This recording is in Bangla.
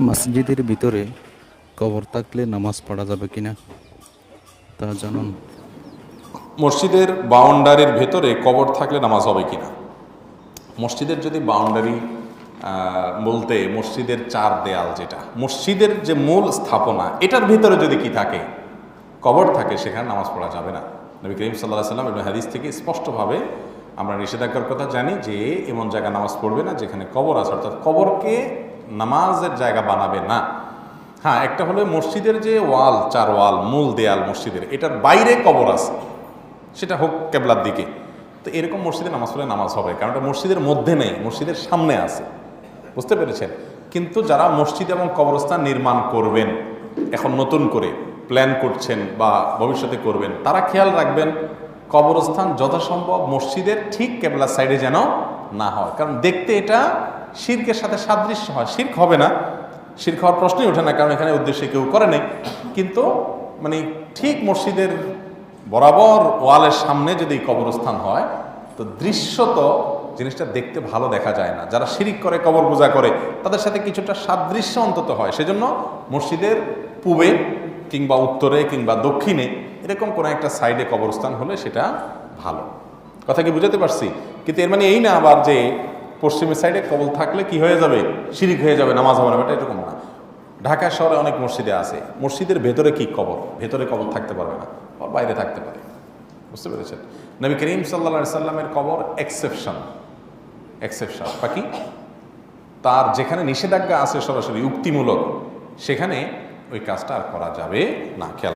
মসজিদের ভিতরে কবর থাকলে নামাজ পড়া যাবে কিনা তা জানুন। মসজিদের বাউন্ডারির ভেতরে কবর থাকলে নামাজ হবে কিনা। মসজিদের যদি বাউন্ডারি বলতে মসজিদের চার দেয়াল, যেটা মসজিদের যে মূল স্থাপনা, এটার ভিতরে যদি কি থাকে, কবর থাকে, সেখানে নামাজ পড়া যাবে না। নবী করিম সাল্লাল্লাহু আলাইহি ওয়াসাল্লাম হাদিস থেকে স্পষ্টভাবে আমরা নিষেধাজ্ঞার কথা জানি যে এমন জায়গা নামাজ পড়বে না যেখানে কবর আছে, অর্থাৎ কবরকে নামাজের জায়গা বানাবে না। হ্যাঁ, একটা হলো মসজিদের যে ওয়াল, চার ওয়াল, মূল দেয়াল মসজিদের, এটার বাইরে কবর আছে, সেটা হোক কেবলার দিকে, তো এরকম মসজিদে নামাজ পড়লে নামাজ হবে, কারণ এটা মসজিদের মধ্যে নেই, মসজিদের সামনে আছে। বুঝতে পেরেছেন? কিন্তু যারা মসজিদ এবং কবরস্থান নির্মাণ করবেন, এখন নতুন করে প্ল্যান করছেন বা ভবিষ্যতে করবেন, তারা খেয়াল রাখবেন কবরস্থান যথাসম্ভব মসজিদের ঠিক কেবলার সাইডে যেন না হয়, কারণ দেখতে এটা শিরকের সাথে সাদৃশ্য হয়। শিরক হবে না, শিরক হওয়ার প্রশ্নই ওঠে না, কারণ এখানে উদ্দেশ্যে কেউ করে নেই, কিন্তু মানে ঠিক মসজিদের বরাবর ওয়ালের সামনে যদি কবরস্থান হয়, তো দৃশ্যত জিনিসটা দেখতে ভালো দেখা যায় না। যারা শিরিক করে, কবর পূজা করে, তাদের সাথে কিছুটা সাদৃশ্য অন্তত হয়। সেজন্য মসজিদের পূবে কিংবা উত্তরে কিংবা দক্ষিণে এরকম কোনো একটা সাইডে কবরস্থান হলে সেটা ভালো। কথা কি বুঝাতে পারছি? কিন্তু এর মানে এই না আবার যে পশ্চিমের সাইডে কবর থাকলে কি হয়ে যাবে, শিরিক হয়ে যাবে, নামাজ হবে না, এটা এরকম না। ঢাকা শহরে অনেক মসজিদে আছে, মসজিদের ভেতরে কি কবর, ভেতরে কবর থাকতে পারবে না, আর বাইরে থাকতে পারে। বুঝতে পেরেছেন? নবী করিম সাল্লাল্লাহু আলাইহি সাল্লামের কবর এক্সেপশন, বাকি তার যেখানে নিষেধাজ্ঞা আছে সরাসরি উক্তিমূলক, সেখানে ওই কাজটা আর করা যাবে না। খেয়াল